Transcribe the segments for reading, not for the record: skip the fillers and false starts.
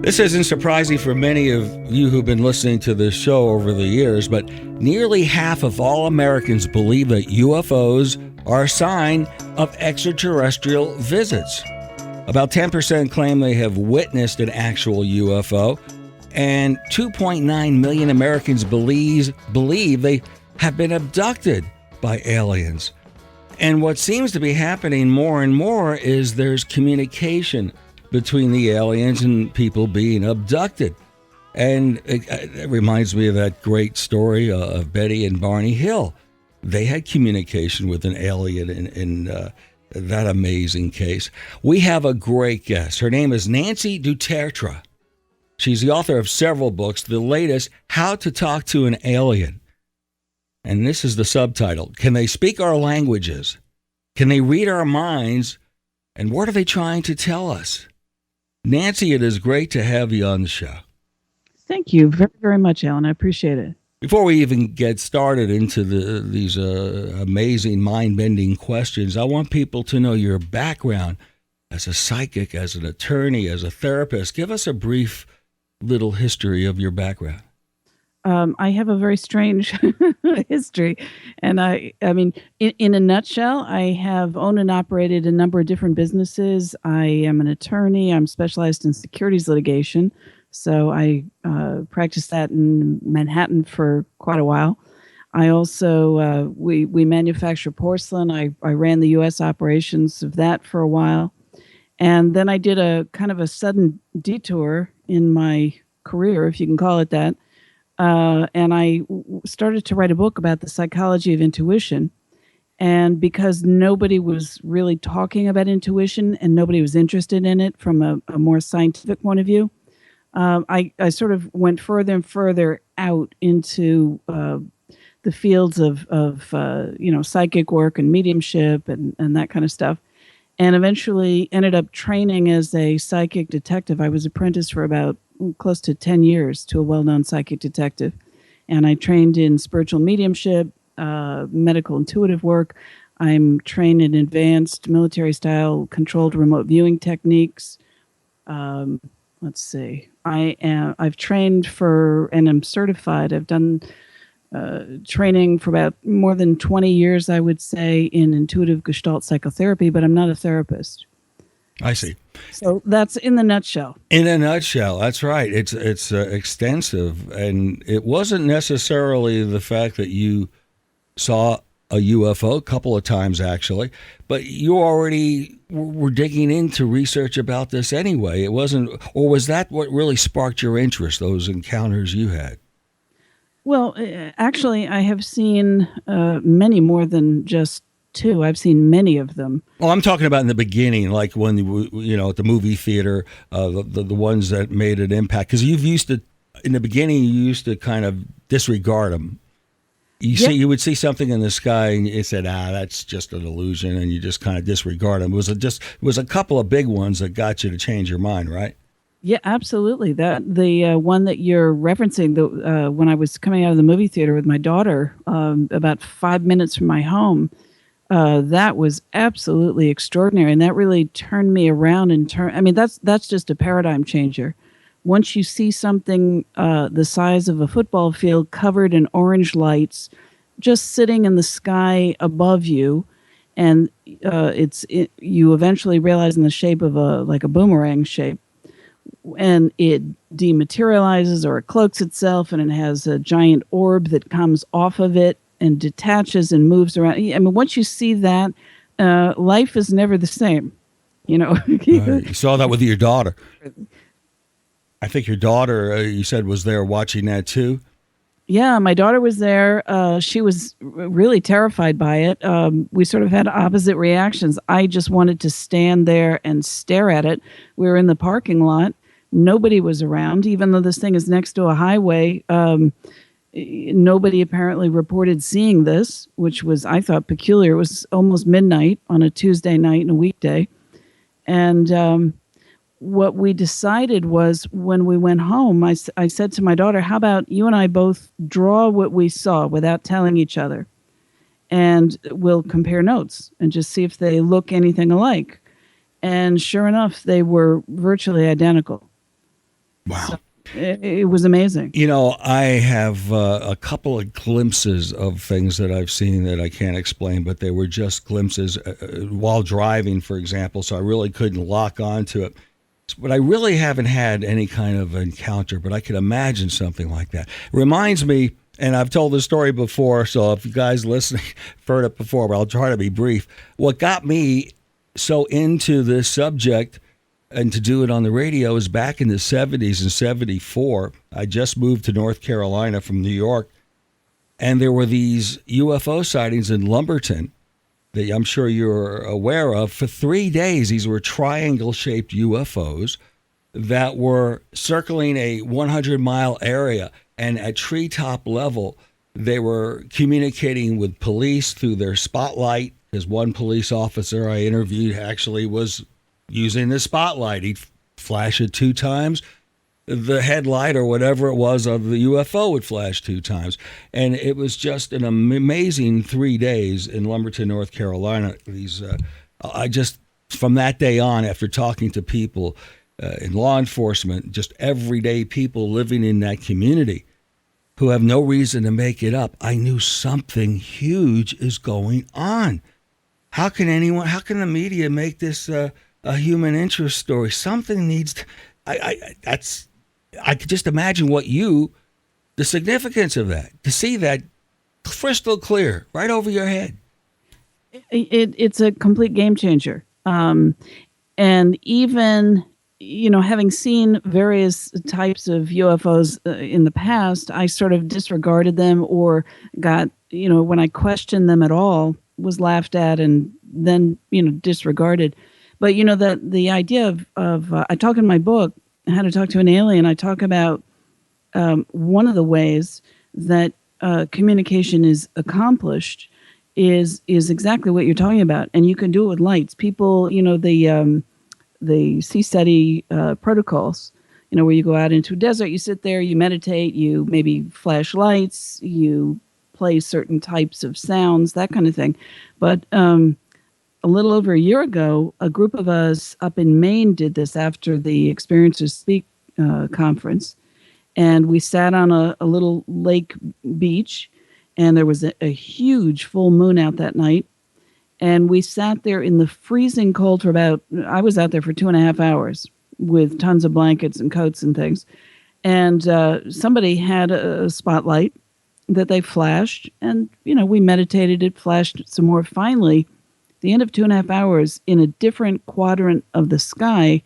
This isn't surprising for many of you who've been listening to this show over the years, but nearly half of all Americans believe that UFOs are a sign of extraterrestrial visits. About 10% claim they have witnessed an actual UFO, and 2.9 million Americans believe they have been abducted by aliens. And what seems to be happening more and more is there's communication between the aliens and people being abducted. And it reminds me of that great story of Betty and Barney Hill. They had communication with an alien in that amazing case. We have a great guest. Her name is Nancy Du Tertre. She's the author of several books, the latest, How to Talk to an Alien. And this is the subtitle. Can they speak our languages? Can they read our minds? And what are they trying to tell us? Nancy, it is great to have you on the show. Thank you very, very much, Alan. I appreciate it. Before we even get started into these amazing, mind-bending questions, I want people to know your background as a psychic, as an attorney, as a therapist. Give us a brief little history of your background. I have a very strange history. And I mean, in a nutshell, I have owned and operated a number of different businesses. I am an attorney. I'm specialized in securities litigation. So I practiced that in Manhattan for quite a while. I also, we manufacture porcelain. I ran the U.S. operations of that for a while. And then I did a kind of a sudden detour in my career, if you can call it that. And I started to write a book about the psychology of intuition. And because nobody was really talking about intuition and nobody was interested in it from a more scientific point of view, I sort of went further and further out into the fields of psychic work and mediumship and that kind of stuff. And eventually ended up training as a psychic detective. I was apprenticed for about close to 10 years to a well-known psychic detective. And I trained in spiritual mediumship, medical intuitive work. I'm trained in advanced military-style controlled remote viewing techniques. Let's see. I've trained for and am certified. I've done training for about more than 20 years, I would say, in intuitive Gestalt psychotherapy, but I'm not a therapist. I see. So that's in the nutshell. In a nutshell, that's right. It's extensive, and it wasn't necessarily the fact that you saw a UFO a couple of times, actually, but you already were digging into research about this anyway. It wasn't, or was that what really sparked your interest, those encounters you had? Well, actually, I have seen many more than just two. I've seen many of them. Well, I'm talking about in the beginning, like when at the movie theater, the ones that made an impact. Because in the beginning, you used to kind of disregard them. You would see something in the sky, and you said, that's just an illusion, and you just kind of disregard them. It was a couple of big ones that got you to change your mind, right? Yeah, absolutely. The one that you're referencing, when I was coming out of the movie theater with my daughter, about 5 minutes from my home, that was absolutely extraordinary, and that really turned me around. That's just a paradigm changer. Once you see something the size of a football field covered in orange lights, just sitting in the sky above you, and you eventually realize in the shape of a boomerang shape. And it dematerializes or it cloaks itself, and it has a giant orb that comes off of it and detaches and moves around. I mean, once you see that, life is never the same. You saw that with your daughter. I think your daughter, you said, was there watching that too? Yeah, my daughter was there. She was really terrified by it. We sort of had opposite reactions. I just wanted to stand there and stare at it. We were in the parking lot. Nobody was around, even though this thing is next to a highway. Nobody apparently reported seeing this, which was, I thought, peculiar. It was almost midnight on a Tuesday night and a weekday. And what we decided was, when we went home, I said to my daughter, how about you and I both draw what we saw without telling each other? And we'll compare notes and just see if they look anything alike. And sure enough, they were virtually identical. Wow. So it was amazing. You know, I have a couple of glimpses of things that I've seen that I can't explain, but they were just glimpses while driving, for example, so I really couldn't lock onto it. But I really haven't had any kind of encounter, but I could imagine something like that. Reminds me, and I've told this story before, so if you guys listening have heard it before, but I'll try to be brief. What got me so into this subject and to do it on the radio is back in the 70s and 74. I just moved to North Carolina from New York, and there were these UFO sightings in Lumberton that I'm sure you're aware of. For 3 days, these were triangle-shaped UFOs that were circling a 100-mile area, and at treetop level, they were communicating with police through their spotlight, because one police officer I interviewed actually was using the spotlight. He'd flash it 2 times. The headlight or whatever it was of the UFO would flash 2 times. And it was just an amazing 3 days in Lumberton, North Carolina. I just, from that day on, after talking to people in law enforcement, just everyday people living in that community who have no reason to make it up, I knew something huge is going on. How can the media make this a human interest story? Something needs to, I could just imagine the significance of that, to see that crystal clear right over your head. It's a complete game changer. And even, having seen various types of UFOs in the past, I sort of disregarded them or got, when I questioned them at all, was laughed at and then, disregarded. But, the idea of I talk in my book, How to Talk to an Alien, I talk about one of the ways that communication is accomplished is exactly what you're talking about. And you can do it with lights. People, the sea study protocols, where you go out into a desert, you sit there, you meditate, you maybe flash lights, you play certain types of sounds, that kind of thing. But a little over a year ago, a group of us up in Maine did this after the Experiencers Speak conference. And we sat on a little lake beach, and there was a huge full moon out that night. And we sat there in the freezing cold I was out there for 2.5 hours with tons of blankets and coats and things. And somebody had a spotlight that they flashed, and, we meditated, it flashed some more. Finally, the end of 2.5 hours, in a different quadrant of the sky,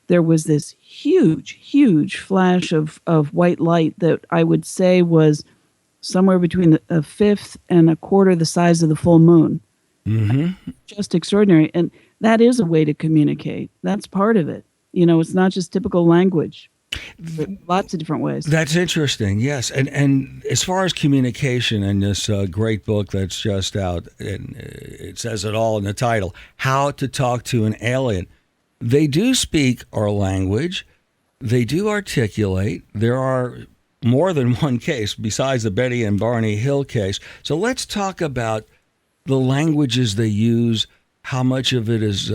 there was this huge, huge flash of white light that I would say was somewhere between a fifth and a quarter the size of the full moon. Mm-hmm. Just extraordinary. And that is a way to communicate. That's part of it. It's not just typical language. Lots of different ways. That's interesting, yes. And as far as communication in this great book that's just out, and it says it all in the title, How to Talk to an Alien. They do speak our language. They do articulate. There are more than one case besides the Betty and Barney Hill case. So let's talk about the languages they use, how much of it is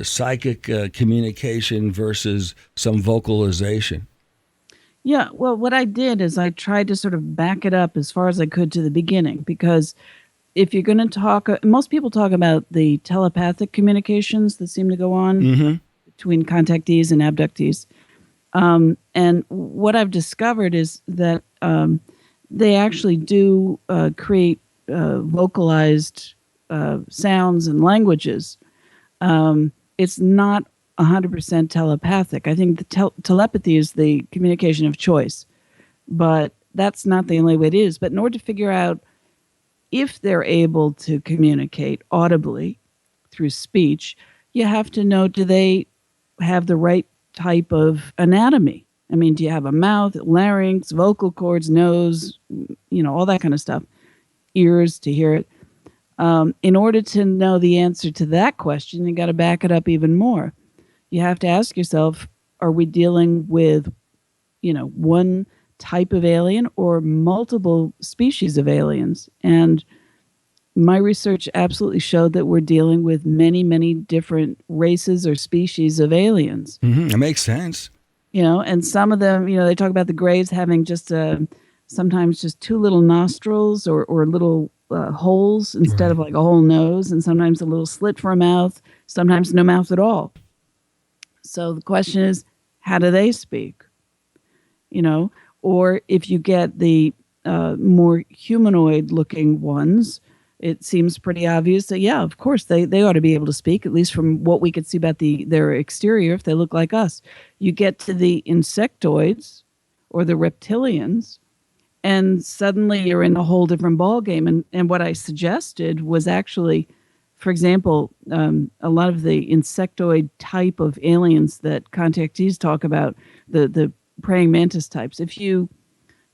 psychic communication versus some vocalization. Yeah, well, what I did is I tried to sort of back it up as far as I could to the beginning, because if you're going to talk, most people talk about the telepathic communications that seem to go on between contactees and abductees. And what I've discovered is that they actually do create vocalized sounds and languages. It's not 100% telepathic. I think the telepathy is the communication of choice, but that's not the only way it is. But in order to figure out if they're able to communicate audibly through speech, you have to know, do they have the right type of anatomy? I mean, do you have a mouth, larynx, vocal cords, nose, all that kind of stuff, ears to hear it? In order to know the answer to that question, you got to back it up even more. You have to ask yourself, are we dealing with, one type of alien or multiple species of aliens? And my research absolutely showed that we're dealing with many, many different races or species of aliens. Mm-hmm. It makes sense. And some of them, they talk about the grays having just sometimes just two little nostrils or little holes instead of Right. like a whole nose, and sometimes a little slit for a mouth, sometimes no mouth at all. So the question is, how do they speak? You know, or if you get the more humanoid looking ones, it seems pretty obvious that, yeah, of course, they ought to be able to speak, at least from what we could see about their exterior, if they look like us. You get to the insectoids or the reptilians, and suddenly you're in a whole different ballgame. And what I suggested was actually, for example, a lot of the insectoid type of aliens that contactees talk about, the praying mantis types, if you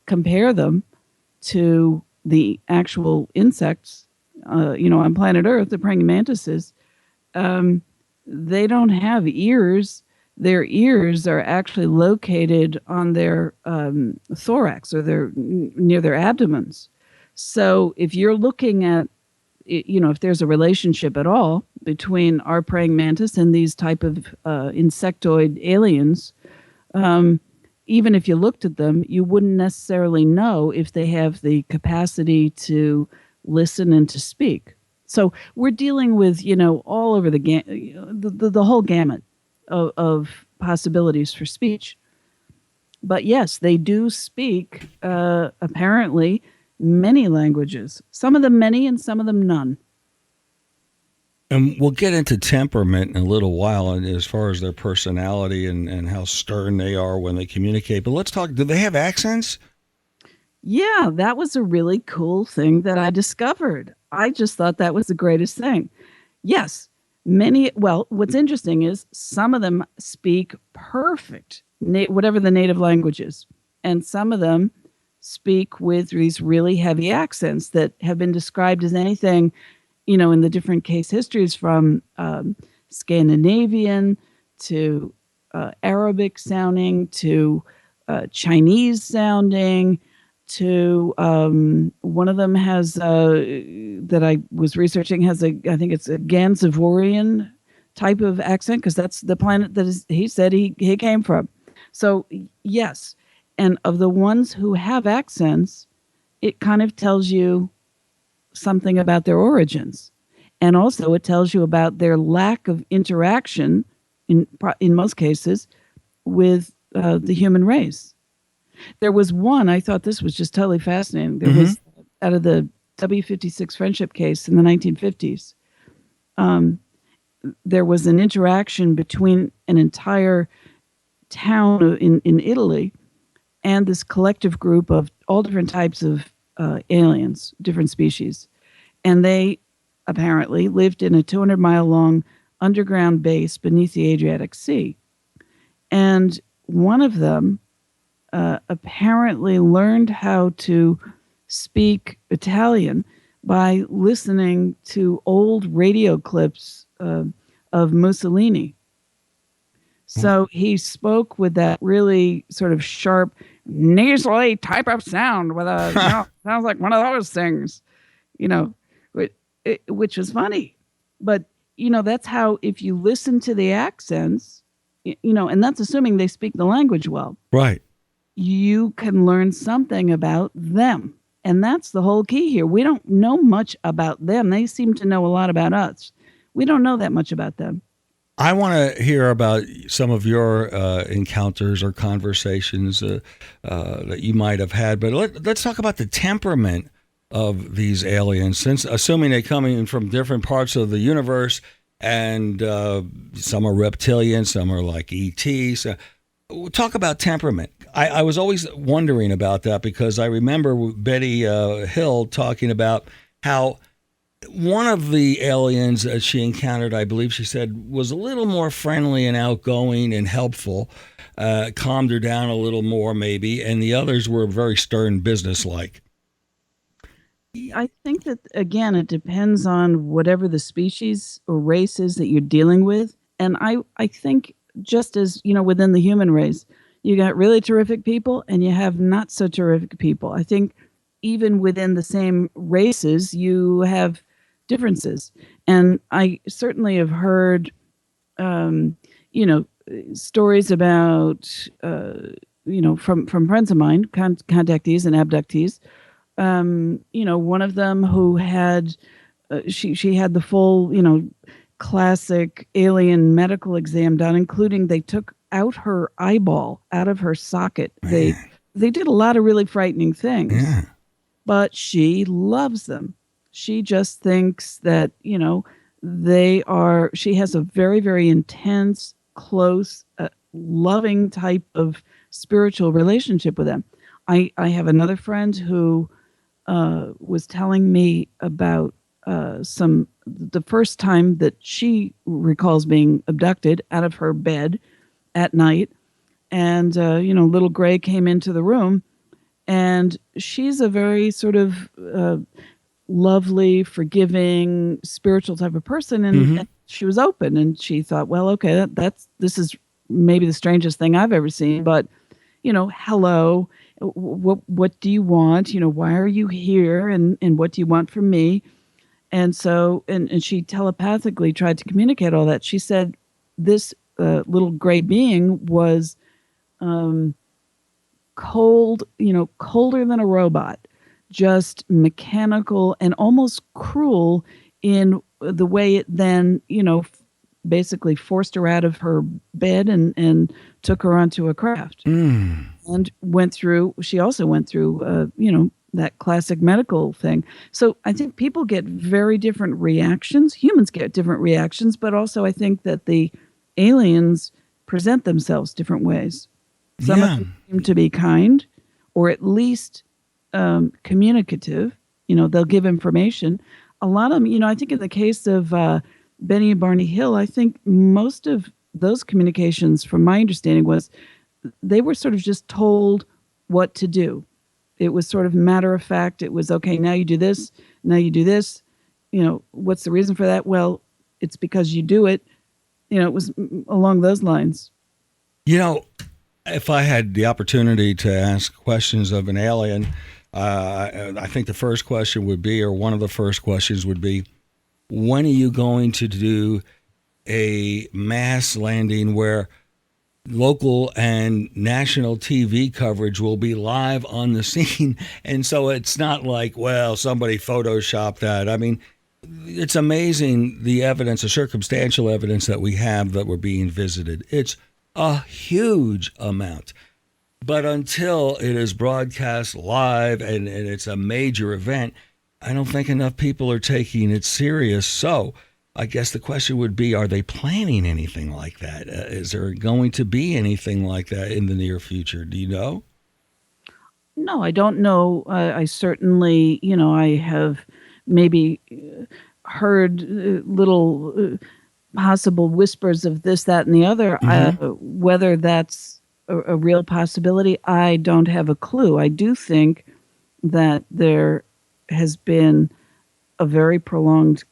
compare them to the actual insects, on planet Earth, the praying mantises, um, they don't have ears. Their ears are actually located on their thorax, or near their abdomens. So if you're looking at, if there's a relationship at all between our praying mantis and these type of insectoid aliens, um, even if you looked at them, you wouldn't necessarily know if they have the capacity to listen and to speak. So we're dealing with, all over the whole gamut of possibilities for speech. But yes, they do speak, apparently, many languages. Some of them many, and some of them none. And we'll get into temperament in a little while, and as far as their personality and how stern they are when they communicate. But let's talk, do they have accents? Yeah, that was a really cool thing that I discovered. I just thought that was the greatest thing. Yes, what's interesting is some of them speak perfect, whatever the native language is. And some of them speak with these really heavy accents that have been described as anything, in the different case histories, from Scandinavian to Arabic sounding to Chinese sounding to one of them has that I was researching has I think it's a Gansevoorian type of accent, because that's the planet that he said he came from. So yes, and of the ones who have accents, it kind of tells you something about their origins, and also it tells you about their lack of interaction in most cases with the human race. There was one, I thought this was just totally fascinating. There was, out of the W56 friendship case in the 1950s, there was an interaction between an entire town in Italy and this collective group of all different types of aliens, different species. And they apparently lived in a 200-mile long underground base beneath the Adriatic Sea. And one of them apparently learned how to speak Italian by listening to old radio clips of Mussolini. So he spoke with that really sort of sharp, nasally type of sound with a, sounds like one of those things, which was funny. But, that's how, if you listen to the accents, and that's assuming they speak the language well. Right. You can learn something about them. And that's the whole key here. We don't know much about them. They seem to know a lot about us. We don't know that much about them. I want to hear about some of your encounters or conversations that you might have had. But let's talk about the temperament of these aliens, since assuming they come in from different parts of the universe, and some are reptilian, some are like ETs. Talk about temperament. I was always wondering about that, because I remember Betty Hill talking about how one of the aliens that she encountered, I believe she said, was a little more friendly and outgoing and helpful, calmed her down a little more maybe, and the others were very stern, businesslike. I think that, again, it depends on whatever the species or race is that you're dealing with. And I think, just as, within the human race, you got really terrific people and you have not so terrific people. I think even within the same races, you have differences. And I certainly have heard, stories about, from friends of mine, contactees and abductees. One of them who had, she had the full, classic alien medical exam done, including they took out her eyeball out of her socket. They did a lot of really frightening things, Yeah. but she loves them. She just thinks that, she has a very, very intense, close, loving type of spiritual relationship with them. I have another friend who was telling me about the first time that she recalls being abducted out of her bed at night. And, little Gray came into the room, and she's a very sort of lovely, forgiving, spiritual type of person. And she was open, and she thought, well, okay, this is maybe the strangest thing I've ever seen, but, hello, what do you want? Why are you here? And what do you want from me? And so, and she telepathically tried to communicate all that. She said this little gray being was cold, colder than a robot, just mechanical and almost cruel in the way it then, basically forced her out of her bed and took her onto a craft. And she also went through, that classic medical thing. So I think people get very different reactions. Humans get different reactions, but also I think that the aliens present themselves different ways. Some of them seem to be kind, or at least communicative. They'll give information. A lot of them, I think in the case of Benny and Barney Hill, I think most of those communications, from my understanding, was they were sort of just told what to do. It was sort of matter of fact. It was, okay, now you do this, now you do this. What's the reason for that? Well, it's because you do it. It was along those lines. If I had the opportunity to ask questions of an alien, I think the first question would be, or one of the first questions would be, when are you going to do a mass landing where local and national TV coverage will be live on the scene? And so it's not like, well, somebody photoshopped that. I mean, it's amazing the evidence, the circumstantial evidence that we have that we're being visited. It's a huge amount. But until it is broadcast live and it's a major event, I don't think enough people are taking it serious. So I guess the question would be, are they planning anything like that? Is there going to be anything like that in the near future? Do you know? No, I don't know. I certainly, I have maybe heard little possible whispers of this, that, and the other. Whether that's a real possibility, I don't have a clue. I do think that there has been a very prolonged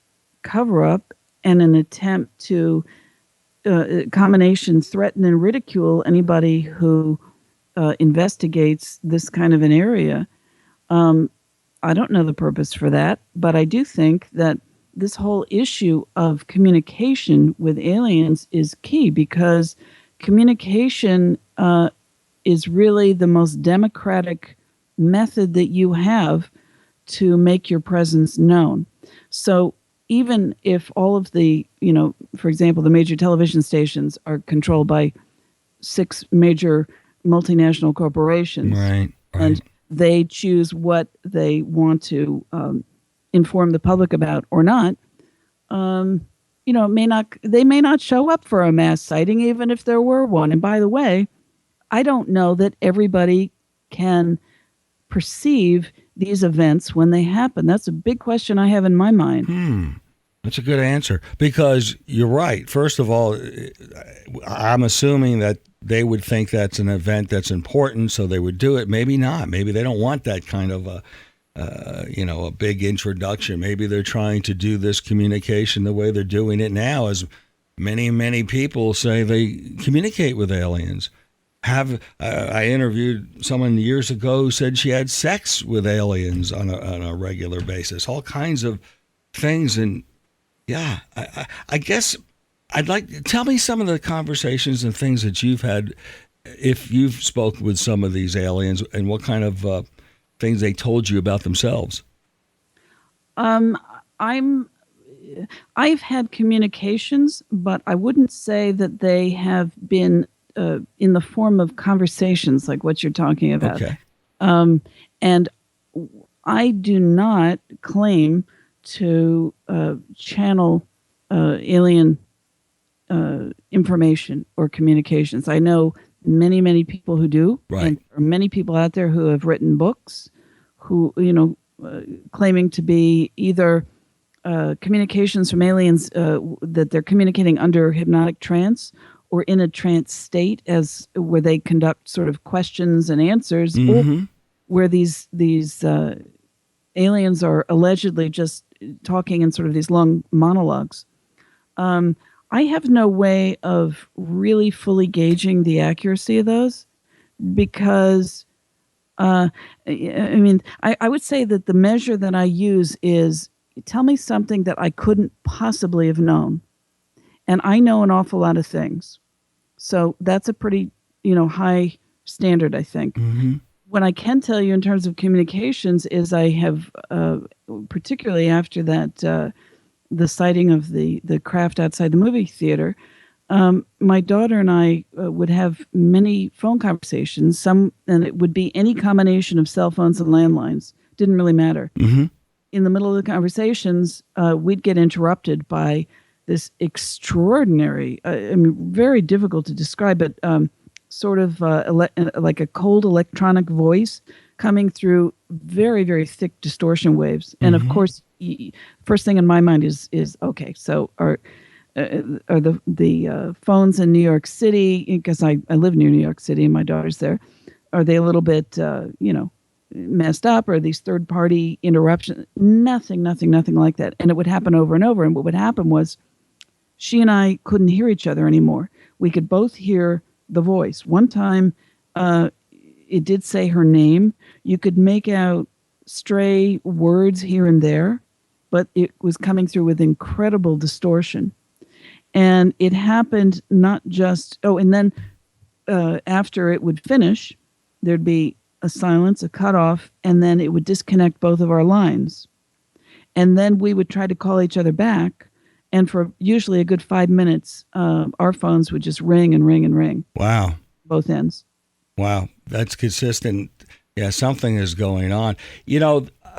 cover-up and an attempt to combination threaten and ridicule anybody who investigates this kind of an area. I don't know the purpose for that, but I do think that this whole issue of communication with aliens is key, because communication is really the most democratic method that you have to make your presence known. So even if all of the, for example, the major television stations are controlled by 6 major multinational corporations, right. And they choose what they want to inform the public about or not, they may not show up for a mass sighting, even if there were one. And by the way, I don't know that everybody can perceive these events when they happen. That's a big question I have in my mind. That's a good answer, because you're right. First of all, I'm assuming that they would think that's an event that's important, so they would do it. Maybe not. Maybe they don't want that kind of a big introduction. Maybe they're trying to do this communication the way they're doing it now, as many, many people say they communicate with aliens. I interviewed someone years ago who said she had sex with aliens on a regular basis, all kinds of things. And yeah, I guess Tell me some of the conversations and things that you've had, if you've spoken with some of these aliens, and what kind of things they told you about themselves. I've had communications, but I wouldn't say that they have been in the form of conversations like what you're talking about. Okay. And I do not claim to channel alien information or communications. I know many, many people who do, right. And there are many people out there who have written books, who claiming to be either communications from aliens that they're communicating under hypnotic trance or in a trance state, where they conduct sort of questions and answers, or where these aliens are allegedly just talking in sort of these long monologues. I have no way of really fully gauging the accuracy of those because, I would say that the measure that I use is tell me something that I couldn't possibly have known. And I know an awful lot of things. So that's a pretty, high standard, I think. Mm-hmm. What I can tell you in terms of communications is I have, particularly after that, the sighting of the craft outside the movie theater, my daughter and I would have many phone conversations, and it would be any combination of cell phones and landlines. Didn't really matter. Mm-hmm. In the middle of the conversations, we'd get interrupted by this extraordinary, very difficult to describe, but sort of like a cold electronic voice coming through very, very thick distortion waves. And of course, first thing in my mind is okay, so are the phones in New York City, because I live near New York City and my daughter's there, are they a little bit, messed up, or these third-party interruptions? Nothing like that. And it would happen over and over. And what would happen was she and I couldn't hear each other anymore. We could both hear the voice. One time, it did say her name. You could make out stray words here and there, but it was coming through with incredible distortion. And it happened not just, and then after it would finish, there'd be a silence, a cutoff, and then it would disconnect both of our lines. And then we would try to call each other back. And for usually a good 5 minutes, our phones would just ring and ring and ring. Wow. Both ends. Wow. That's consistent. Yeah, something is going on.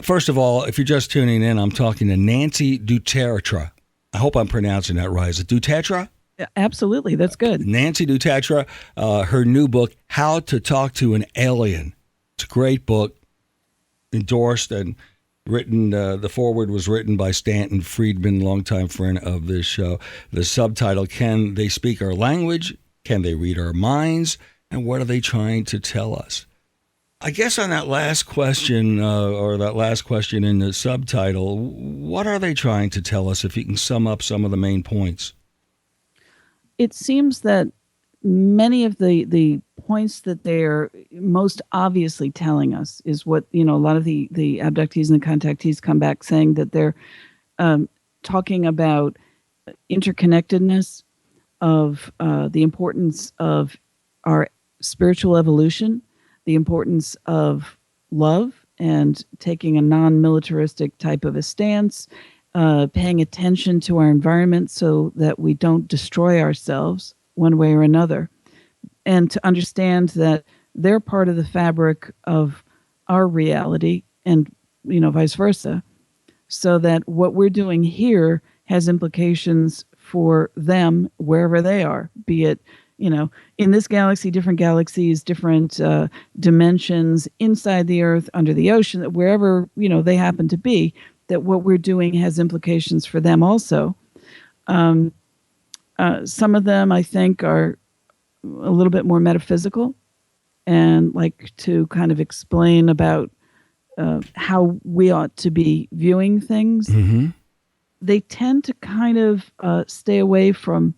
First of all, if you're just tuning in, I'm talking to Nancy Du Tertre. I hope I'm pronouncing that right. Is it Du Tertre? Absolutely. That's good. Nancy Du Tertre, her new book, How to Talk to an Alien. It's a great book, endorsed and written. The foreword was written by Stanton Friedman, longtime friend of this show. The subtitle, Can They Speak Our Language? Can They Read Our Minds? And what are they trying to tell us? I guess on that last question, or that last question in the subtitle, what are they trying to tell us, if you can sum up some of the main points? It seems that many of the points that they're most obviously telling us is what, a lot of the abductees and the contactees come back saying that they're talking about interconnectedness, of the importance of our spiritual evolution, the importance of love and taking a non-militaristic type of a stance, paying attention to our environment so that we don't destroy ourselves one way or another, and to understand that they're part of the fabric of our reality and, vice versa, so that what we're doing here has implications for them wherever they are, be it, in this galaxy, different galaxies, different dimensions, inside the Earth, under the ocean, wherever, they happen to be, that what we're doing has implications for them also. Some of them, I think, are a little bit more metaphysical and like to kind of explain about how we ought to be viewing things. Mm-hmm. They tend to kind of stay away from,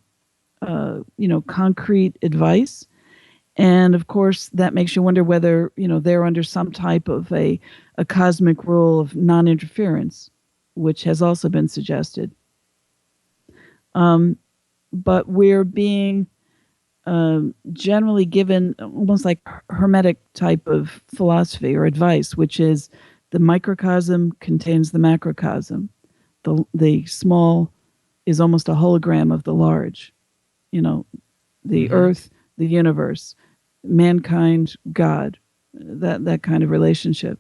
concrete advice. And of course, that makes you wonder whether, they're under some type of a cosmic rule of non-interference, which has also been suggested. but we're being generally given almost like hermetic type of philosophy or advice, which is the microcosm contains the macrocosm. The small is almost a hologram of the large. The earth, the universe, mankind, God, that kind of relationship.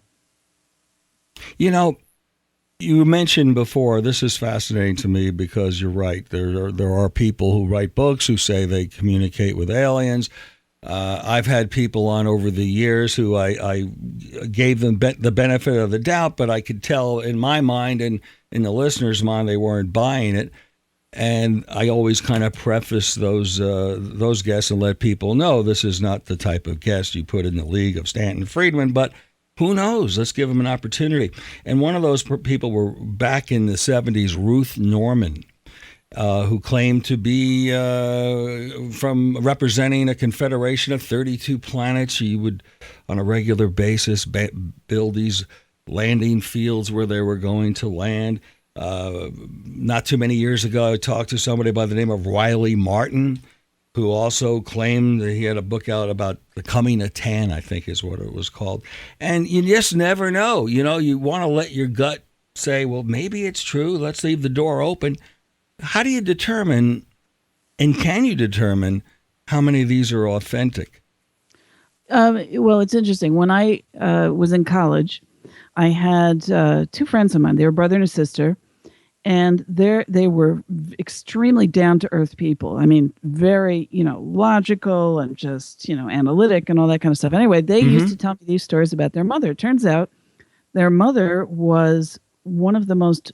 You mentioned before, this is fascinating to me because you're right. There are people who write books who say they communicate with aliens. I've had people on over the years who I gave them the benefit of the doubt, but I could tell in my mind and in the listener's mind they weren't buying it. And I always kind of preface those guests and let people know this is not the type of guest you put in the league of Stanton Friedman, but who knows? Let's give them an opportunity. And one of those people were back in the 70s, Ruth Norman, who claimed to be from representing a confederation of 32 planets. She would, on a regular basis, build these landing fields where they were going to land. Not too many years ago, I talked to somebody by the name of Riley Martin, who also claimed that he had a book out about the coming of 10, I think is what it was called. And you just never know. You want to let your gut say, well, maybe it's true. Let's leave the door open. How do you determine, and can you determine, how many of these are authentic? Well, it's interesting. When I was in college, I had two friends of mine. They were brother and a sister. And they were extremely down-to-earth people. I mean, very, logical and just, analytic and all that kind of stuff. Anyway, they used to tell me these stories about their mother. It turns out their mother was one of the most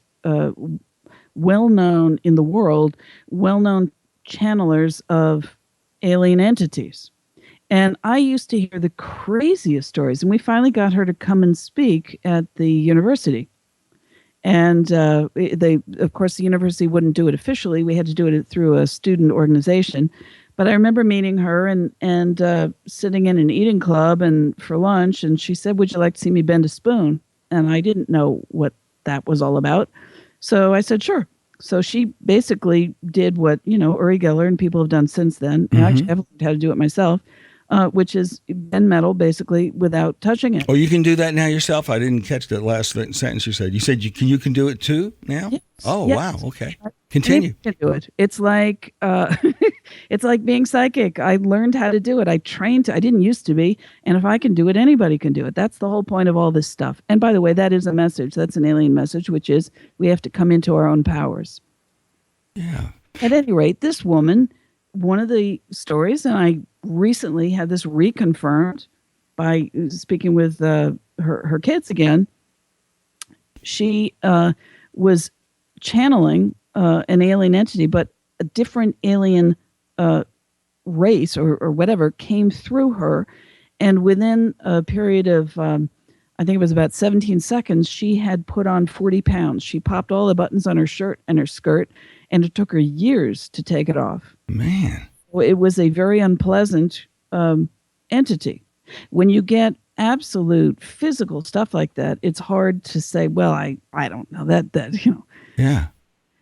well-known in the world, well-known channelers of alien entities. And I used to hear the craziest stories. And we finally got her to come and speak at the university. And of course, the university wouldn't do it officially. We had to do it through a student organization. But I remember meeting her and sitting in an eating club and for lunch. And she said, "Would you like to see me bend a spoon?" And I didn't know what that was all about. So I said, "Sure." So she basically did what, Uri Geller and people have done since then. Actually, I've learned how to do it myself. Which is bend metal basically without touching it. Oh, you can do that now yourself? I didn't catch that last sentence you said. You said you can do it too now? Yes. Oh, Yes. wow. Okay. Continue. You can do it. It's like it's like being psychic. I learned how to do it. I trained. I didn't used to be. And if I can do it, anybody can do it. That's the whole point of all this stuff. And by the way, that is a message. That's an alien message, which is we have to come into our own powers. Yeah. At any rate, this woman, one of the stories, and I recently had this reconfirmed by speaking with her kids again. She was channeling an alien entity, but a different alien race or whatever came through her. And within a period of, I think it was about 17 seconds, she had put on 40 pounds. She popped all the buttons on her shirt and her skirt, and it took her years to take it off. Man. It was a very unpleasant entity. When you get absolute physical stuff like that, it's hard to say, well, I don't know that. Yeah.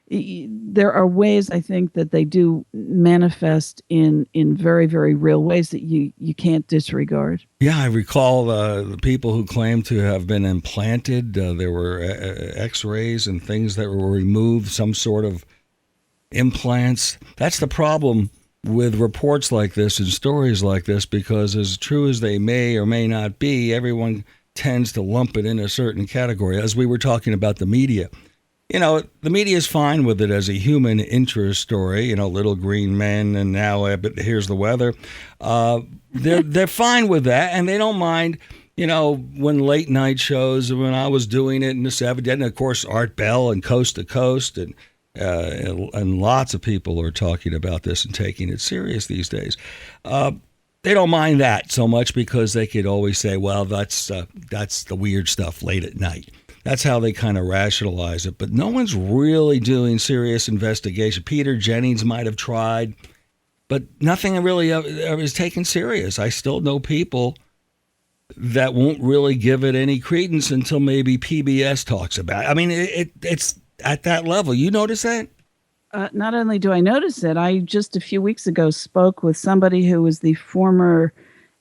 There are ways, I think, that they do manifest in very, very real ways that you can't disregard. Yeah, I recall the people who claimed to have been implanted. There were X-rays and things that were removed, some sort of implants. That's the problem with reports like this and stories like this, because as true as they may or may not be, everyone tends to lump it in a certain category. As we were talking about the media, the media is fine with it as a human interest story, little green men and now but here's the weather. They're fine with that, and they don't mind, when late night shows, when I was doing it in the 70s, and of course Art Bell and Coast to Coast and lots of people are talking about this and taking it serious these days. They don't mind that so much because they could always say, well, that's the weird stuff late at night. That's how they kind of rationalize it. But no one's really doing serious investigation. Peter Jennings might have tried, but nothing really is taken serious. I still know people that won't really give it any credence until maybe PBS talks about it. I mean, it's at that level. You notice that? Not only do I notice it, I just a few weeks ago spoke with somebody who was the former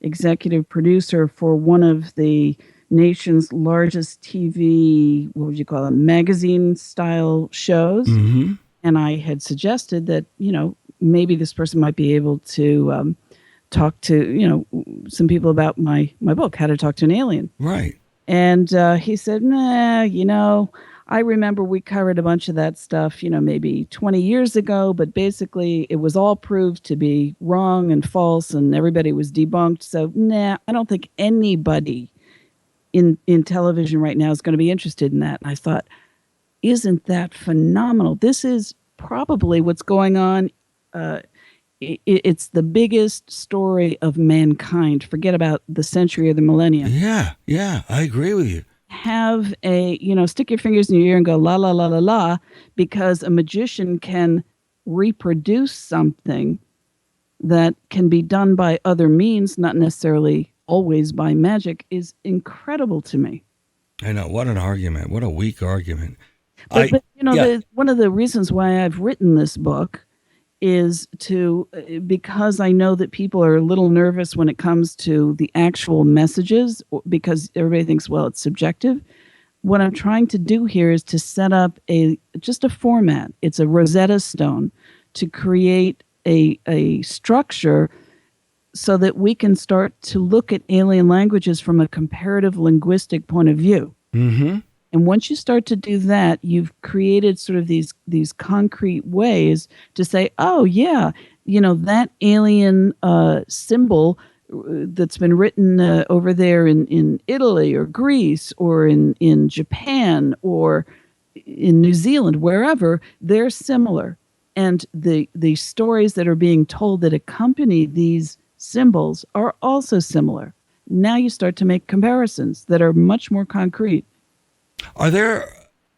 executive producer for one of the nation's largest TV, what would you call it, magazine style shows. Mm-hmm. And I had suggested that, maybe this person might be able to talk to, some people about my book, How to Talk to an Alien. Right. And he said, nah, I remember we covered a bunch of that stuff, maybe 20 years ago, but basically it was all proved to be wrong and false and everybody was debunked. So, nah, I don't think anybody in television right now is going to be interested in that. And I thought, isn't that phenomenal? This is probably what's going on. It's the biggest story of mankind. Forget about the century or the millennium. Yeah, I agree with you. Have stick your fingers in your ear and go la la la la la, because a magician can reproduce something that can be done by other means, not necessarily always by magic, is incredible to me. I know. What an argument. What a weak argument. But one of the reasons why I've written this book is because I know that people are a little nervous when it comes to the actual messages, because everybody thinks, well, it's subjective. What I'm trying to do here is to set up just a format. It's a Rosetta Stone to create a structure so that we can start to look at alien languages from a comparative linguistic point of view. Mm-hmm. And once you start to do that, you've created sort of these concrete ways to say, oh, yeah, that alien symbol that's been written over there in Italy or Greece or in Japan or in New Zealand, wherever, they're similar. And the stories that are being told that accompany these symbols are also similar. Now you start to make comparisons that are much more concrete. Are there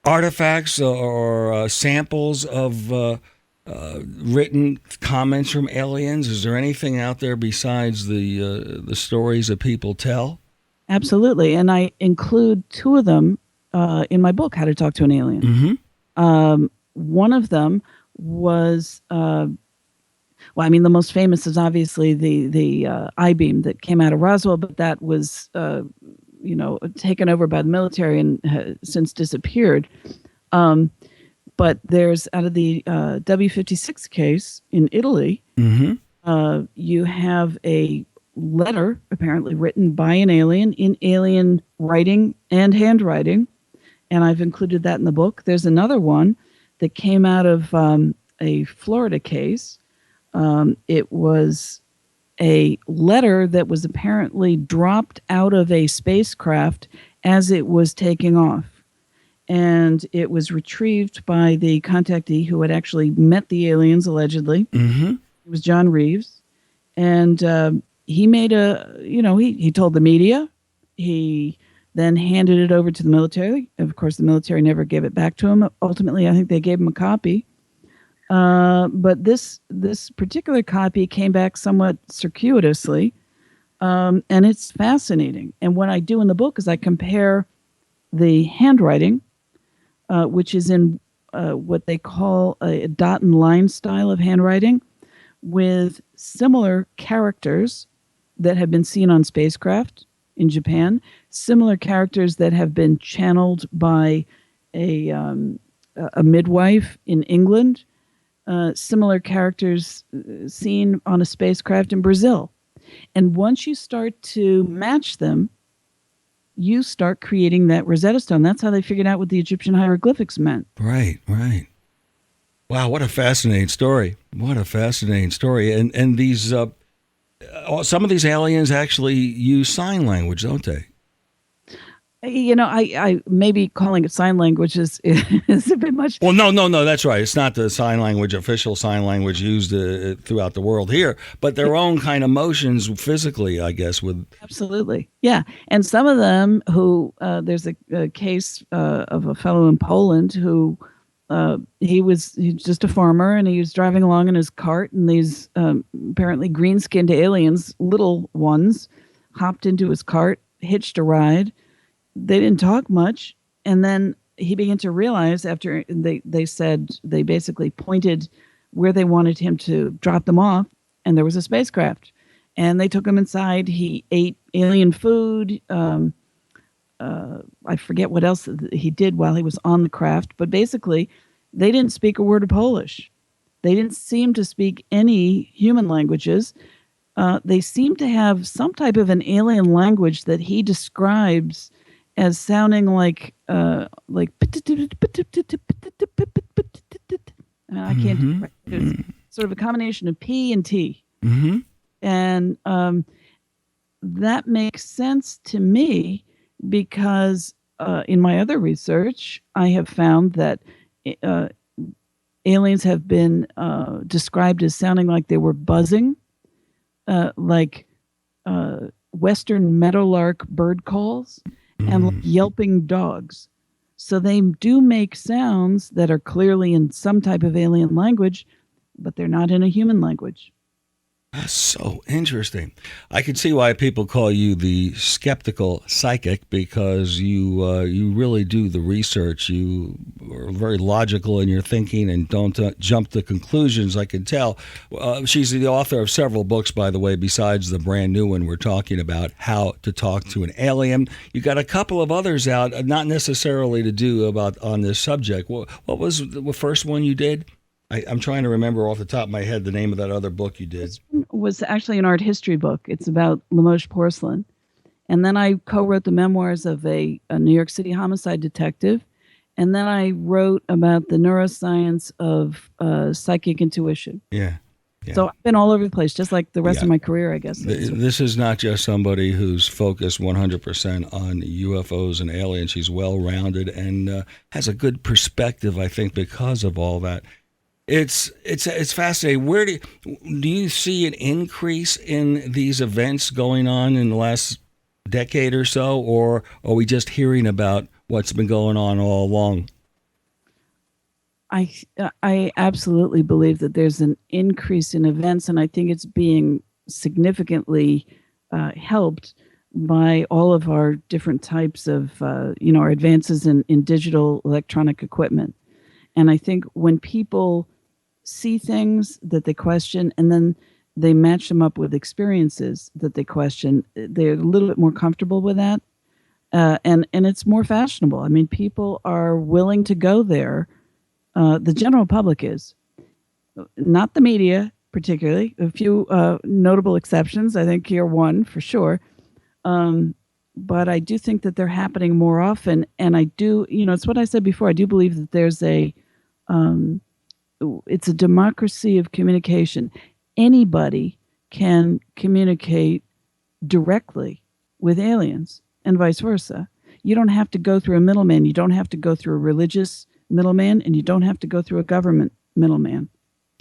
artifacts or samples of written comments from aliens? Is there anything out there besides the stories that people tell? Absolutely, and I include two of them in my book, How to Talk to an Alien. Mm-hmm. One of them was, the most famous is obviously the I-beam that came out of Roswell, but that was taken over by the military and has since disappeared. But there's, out of the W-56 case in Italy, mm-hmm. You have a letter apparently written by an alien in alien writing and handwriting, and I've included that in the book. There's another one that came out of a Florida case. It was a letter that was apparently dropped out of a spacecraft as it was taking off. And it was retrieved by the contactee who had actually met the aliens, allegedly. Mm-hmm. It was John Reeves. And he made he told the media. He then handed it over to the military. Of course, the military never gave it back to him. Ultimately, I think they gave him a copy. But this particular copy came back somewhat circuitously, and it's fascinating. And what I do in the book is I compare the handwriting, which is in what they call a dot and line style of handwriting, with similar characters that have been seen on spacecraft in Japan, similar characters that have been channeled by a midwife in England, similar characters seen on a spacecraft in Brazil. And once you start to match them, you start creating that Rosetta Stone. That's how they figured out what the Egyptian hieroglyphics meant. Right. Wow, what a fascinating story. And these, some of these aliens actually use sign language, don't they? I maybe calling it sign language is a bit much. Well, no, that's right. It's not the official sign language used throughout the world here, but their own kind of motions physically, I guess. Absolutely, yeah. And some of them who there's a case of a fellow in Poland who he's just a farmer and he was driving along in his cart, and these apparently green-skinned aliens, little ones, hopped into his cart, hitched a ride. They didn't talk much, and then he began to realize after they said, they basically pointed where they wanted him to drop them off, and there was a spacecraft. And they took him inside. He ate alien food. I forget what else he did while he was on the craft, but basically, they didn't speak a word of Polish. They didn't seem to speak any human languages. They seem to have some type of an alien language that he describes as sounding like I can't. It's sort of a combination of P and T, and that makes sense to me because in my other research, I have found that aliens have been described as sounding like they were buzzing, like Western meadowlark bird calls, and like yelping dogs. So they do make sounds that are clearly in some type of alien language, but they're not in a human language. That's so interesting. I can see why people call you the skeptical psychic, because you really do the research. You are very logical in your thinking and don't jump to conclusions, I can tell. She's the author of several books, by the way, besides the brand new one we're talking about, How to Talk to an Alien. You got a couple of others out, not necessarily to do about on this subject. What was the first one you did? I'm trying to remember off the top of my head the name of that other book you did. This one was actually an art history book. It's about Limoges porcelain. And then I co-wrote the memoirs of a New York City homicide detective. And then I wrote about the neuroscience of psychic intuition. Yeah. So I've been all over the place, just like the rest of my career, I guess. This is not just somebody who's focused 100% on UFOs and aliens. She's well-rounded and has a good perspective, I think, because of all that. It's fascinating. Where do you see an increase in these events going on in the last decade or so, or are we just hearing about what's been going on all along? I absolutely believe that there's an increase in events, and I think it's being significantly helped by all of our different types of our advances in digital electronic equipment. And I think when people see things that they question and then they match them up with experiences that they question, they're a little bit more comfortable with that. And it's more fashionable. I mean, people are willing to go there. The general public is. Not the media, particularly. A few notable exceptions. I think you're one for sure. But I do think that they're happening more often. And I do, it's what I said before. I do believe that there's it's a democracy of communication. Anybody can communicate directly with aliens and vice versa. You don't have to go through a middleman. You don't have to go through a religious middleman, and you don't have to go through a government middleman.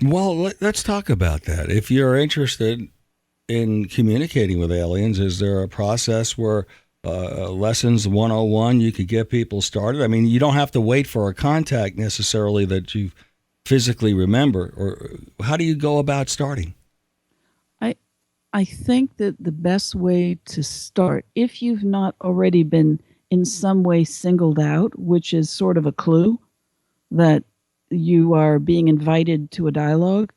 Well, let's talk about that. If you're interested in communicating with aliens, is there a process where Lessons 101 you could get people started? I mean, you don't have to wait for a contact necessarily that you physically remember, or how do you go about starting? I think that the best way to start, if you've not already been in some way singled out, which is sort of a clue that you are being invited to a dialogue,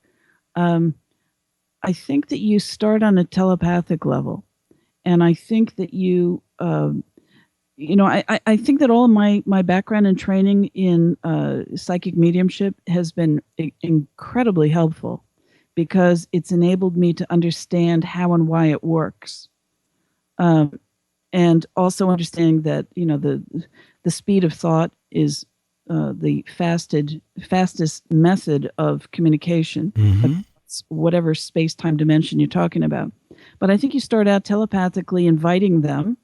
I think that you start on a telepathic level. And I think that I think that all of my background and training in psychic mediumship has been incredibly helpful, because it's enabled me to understand how and why it works. And also understanding that, the speed of thought is the fastest method of communication, whatever space-time dimension you're talking about. But I think you start out telepathically inviting them.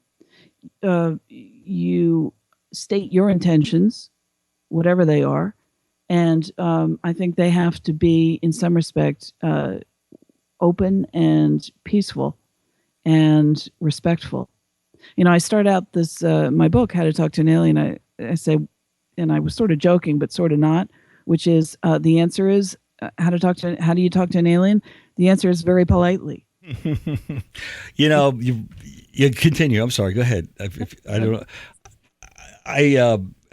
You state your intentions, whatever they are. And I think they have to be, in some respect, open and peaceful and respectful. I start out this my book, How to Talk to an Alien. I say, and I was sort of joking, but sort of not, which is the answer is how do you talk to an alien? The answer is very politely. You continue. I'm sorry. Go ahead. I don't know.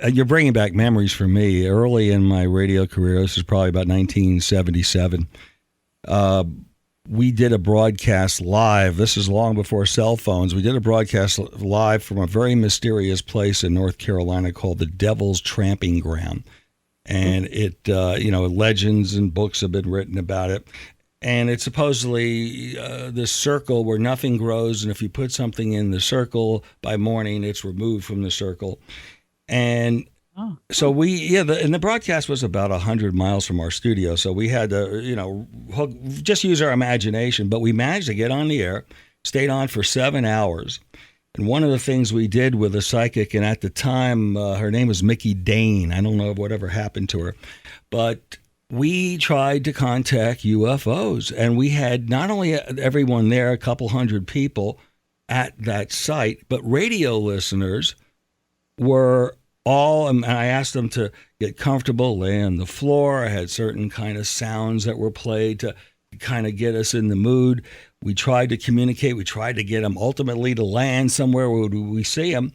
you're bringing back memories for me. Early in my radio career, this is probably about 1977, we did a broadcast live. This is long before cell phones. We did a broadcast live from a very mysterious place in North Carolina called the Devil's Tramping Ground. And it, legends and books have been written about it. And it's supposedly this circle where nothing grows. And if you put something in the circle by morning, it's removed from the circle. And so the broadcast was about 100 miles from our studio. So we had to, just use our imagination. But we managed to get on the air, stayed on for 7 hours. And one of the things we did with a psychic, and at the time, her name was Mickey Dane. I don't know whatever happened to her. But we tried to contact UFOs. And we had not only everyone there, a couple hundred people at that site, but radio listeners were all, and I asked them to get comfortable, lay on the floor. I had certain kind of sounds that were played to kind of get us in the mood. We tried to communicate. We tried to get them ultimately to land somewhere where we see them.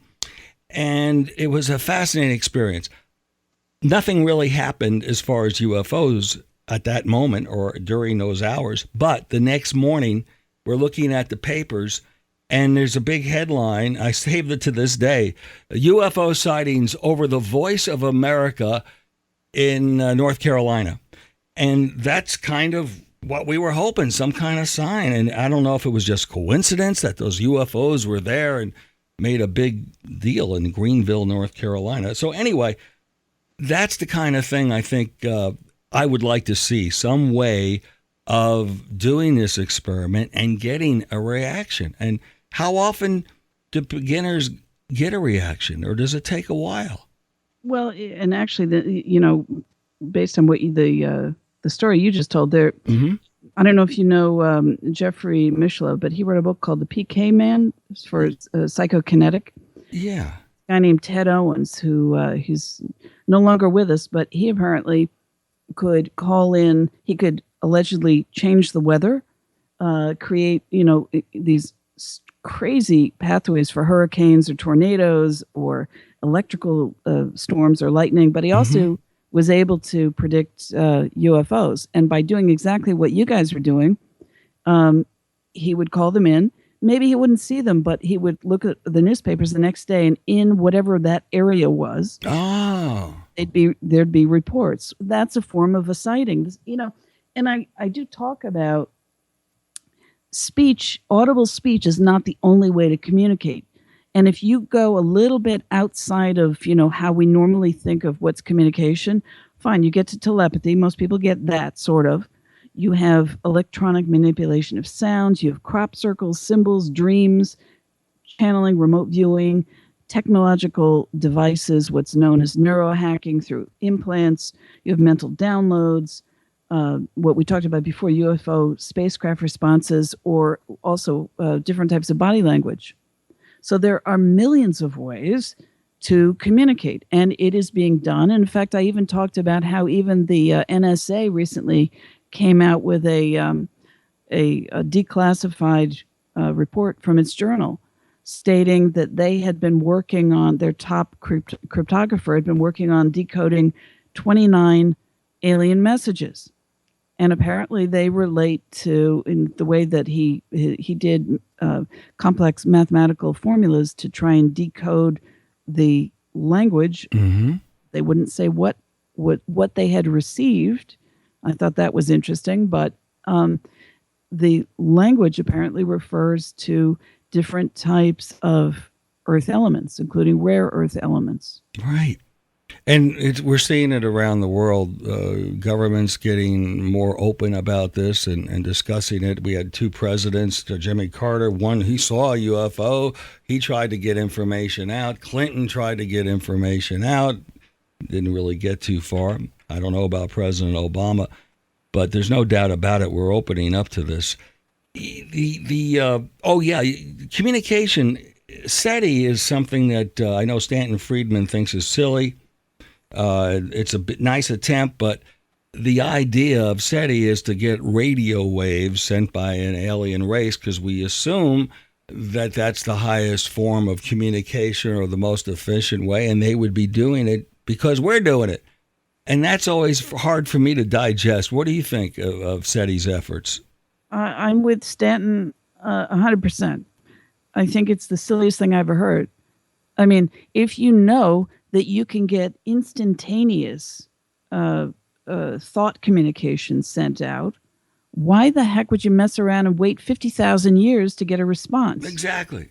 And it was a fascinating experience. Nothing really happened as far as UFOs at that moment or during those hours. But the next morning, we're looking at the papers, and there's a big headline. I saved it to this day. UFO sightings over the Voice of America in North Carolina. And that's kind of what we were hoping, some kind of sign. And I don't know if it was just coincidence that those UFOs were there and made a big deal in Greenville, North Carolina. So anyway, that's the kind of thing I think I would like to see, some way of doing this experiment and getting a reaction. And how often do beginners get a reaction, or does it take a while? Well, and actually, based on what the story you just told there, I don't know if you know Jeffrey Mishlow, but he wrote a book called The PK Man for Psychokinetic. Yeah. A guy named Ted Owens, who he's no longer with us, but he apparently could call in. He could allegedly change the weather, create, these crazy pathways for hurricanes or tornadoes or electrical storms or lightning, but he also was able to predict UFOs. And by doing exactly what you guys were doing, he would call them in. Maybe he wouldn't see them, but he would look at the newspapers the next day, and in whatever that area was, there'd be reports. That's a form of a sighting, And I do talk about speech. Audible speech is not the only way to communicate. And if you go a little bit outside of, how we normally think of what's communication, fine, you get to telepathy. Most people get that, sort of. You have electronic manipulation of sounds. You have crop circles, symbols, dreams, channeling, remote viewing, technological devices, what's known as neurohacking through implants. You have mental downloads, what we talked about before, UFO spacecraft responses, or also different types of body language. So there are millions of ways to communicate, and it is being done. In fact, I even talked about how even the NSA recently came out with a declassified report from its journal stating that they had been working on, their top cryptographer had been working on decoding 29 alien messages. And apparently they relate to, in the way that he did complex mathematical formulas to try and decode the language. They wouldn't say what they had received. I thought that was interesting, but the language apparently refers to different types of earth elements, including rare earth elements. Right. And we're seeing it around the world, governments getting more open about this and discussing it. We had two presidents, Jimmy Carter, one, he saw a UFO. He tried to get information out. Clinton tried to get information out. Didn't really get too far. I don't know about President Obama, but there's no doubt about it. We're opening up to this. Communication. SETI is something that I know Stanton Friedman thinks is silly. It's a nice attempt, but the idea of SETI is to get radio waves sent by an alien race, because we assume that that's the highest form of communication or the most efficient way, and they would be doing it because we're doing it. And that's always hard for me to digest. What do you think of SETI's efforts? I'm with Stanton 100%. I think it's the silliest thing I ever heard. I mean, if you know that you can get instantaneous thought communication sent out, why the heck would you mess around and wait 50,000 years to get a response? Exactly.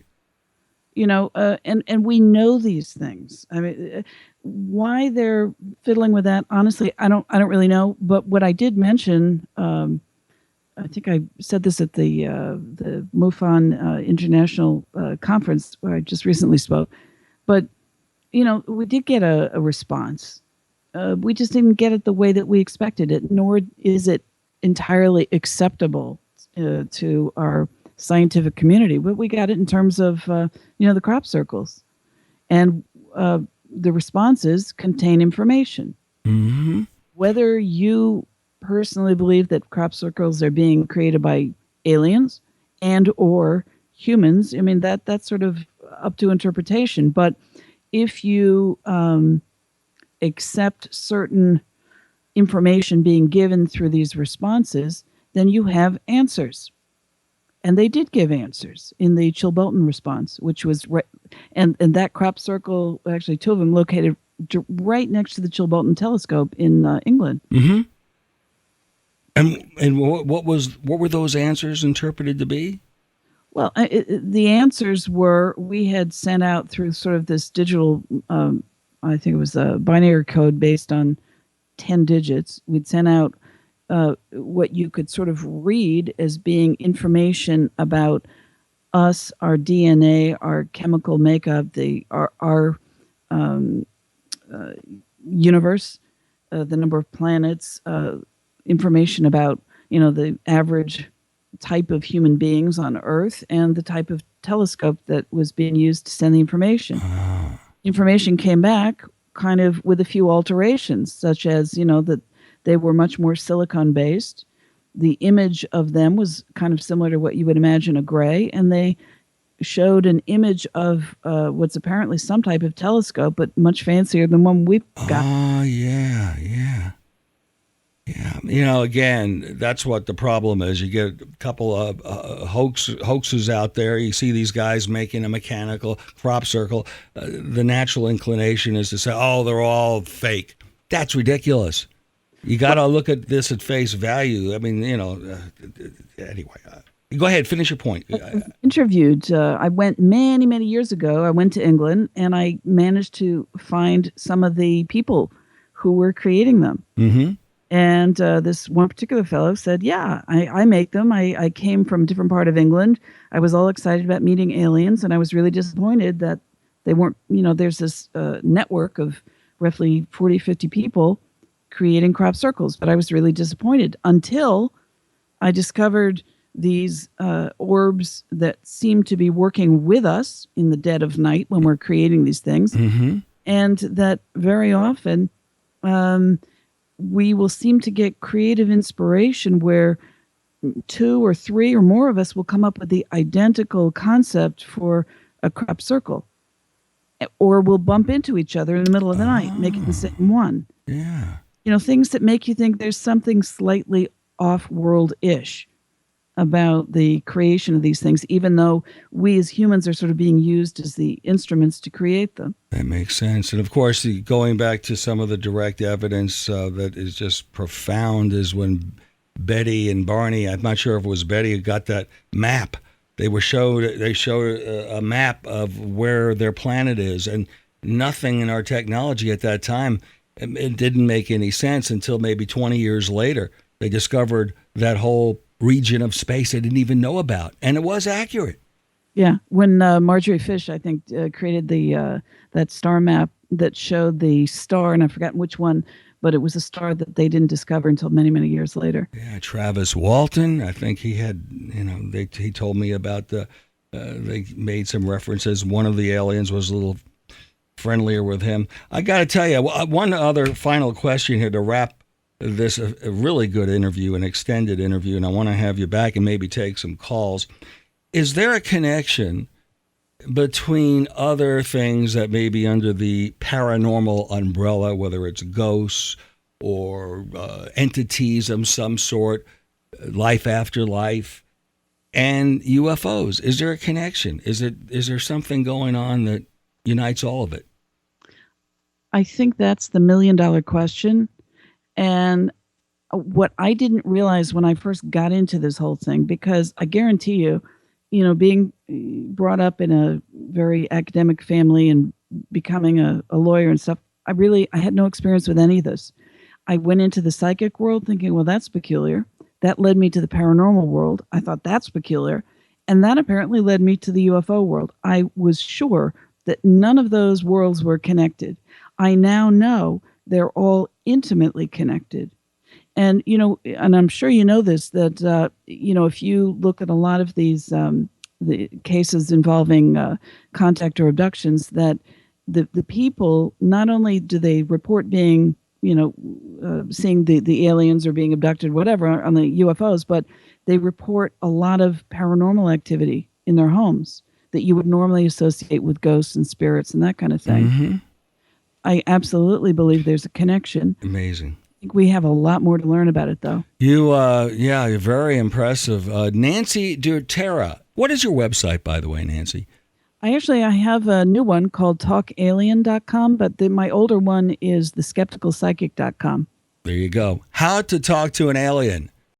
And we know these things. I mean, why they're fiddling with that, honestly, I don't really know. But what I did mention, I think I said this at the MUFON International conference where I just recently spoke. But we did get a response. We just didn't get it the way that we expected it, nor is it entirely acceptable to our scientific community. But we got it in terms of the crop circles, and the responses contain information. Mm-hmm. Whether you personally believe that crop circles are being created by aliens and or humans, I mean that's sort of up to interpretation. But if you accept certain information being given through these responses, then you have answers. And they did give answers in the Chilbolton response, which was and that crop circle, actually two of them located right next to the Chilbolton telescope in England. Mm-hmm. And what were those answers interpreted to be? Well, the answers were, we had sent out through sort of this digital, I think it was a binary code based on 10 digits. We'd sent out what you could sort of read as being information about us, our DNA, our chemical makeup, our universe, the number of planets, information about the average type of human beings on Earth, and the type of telescope that was being used to send the information. Information came back kind of with a few alterations, such as that they were much more silicon-based. The image of them was kind of similar to what you would imagine a gray, and they showed an image of what's apparently some type of telescope, but much fancier than one we've got. Oh, yeah. Again, that's what the problem is. You get a couple of hoaxes out there. You see these guys making a mechanical crop circle. The natural inclination is to say, oh, they're all fake. That's ridiculous. You got to look at this at face value. I mean, anyway. Go ahead, finish your point. Interviewed. I went many, many years ago. I went to England, and I managed to find some of the people who were creating them. Mm-hmm. And this one particular fellow said, yeah, I make them. I came from a different part of England. I was all excited about meeting aliens, and I was really disappointed that they weren't, there's this network of roughly 40, 50 people creating crop circles. But I was really disappointed until I discovered these orbs that seem to be working with us in the dead of night when we're creating these things. Mm-hmm. And that very often we will seem to get creative inspiration where 2 or 3 or more of us will come up with the identical concept for a crop circle. Or we'll bump into each other in the middle of the night, making the same one. Yeah. Things that make you think there's something slightly off-world-ish about the creation of these things, even though we as humans are sort of being used as the instruments to create them. That makes sense. And of course, going back to some of the direct evidence that is just profound is when Betty and Barney, I'm not sure if it was Betty who got that map. They showed a map of where their planet is, and nothing in our technology at that time, it didn't make any sense until maybe 20 years later. They discovered that whole region of space they didn't even know about, and it was accurate. Yeah, when Marjorie Fish, I think, created that star map that showed the star, and I've forgotten which one, but it was a star that they didn't discover until many, many years later. Yeah, Travis Walton, I think he had, he told me about they made some references. One of the aliens was a little friendlier with him. I got to tell you, one other final question here to wrap this a really good interview, an extended interview, and I want to have you back and maybe take some calls. is there a connection between other things that may be under the paranormal umbrella, whether it's ghosts or entities of some sort, life after life, and UFOs? Is there a connection? Is there something going on that unites all of it? I think that's the $1,000,000 question. And what I didn't realize when I first got into this whole thing, because I guarantee you, being brought up in a very academic family and becoming a lawyer and stuff, I had no experience with any of this. I went into the psychic world thinking, well, that's peculiar. That led me to the paranormal world. I thought that's peculiar. And that apparently led me to the UFO world. I was sure that none of those worlds were connected. I now know they're all intimately connected. And, and I'm sure you know this, that, if you look at a lot of these the cases involving contact or abductions, that the people, not only do they report being, seeing the aliens or being abducted, whatever, on the UFOs, but they report a lot of paranormal activity in their homes that you would normally associate with ghosts and spirits and that kind of thing. Mm-hmm. I absolutely believe there's a connection. Amazing. I think we have a lot more to learn about it, though. You're very impressive. Nancy Du Tertre. What is your website, by the way, Nancy? I have a new one called talkalien.com, but my older one is theskepticalpsychic.com. There you go. How to talk to an alien.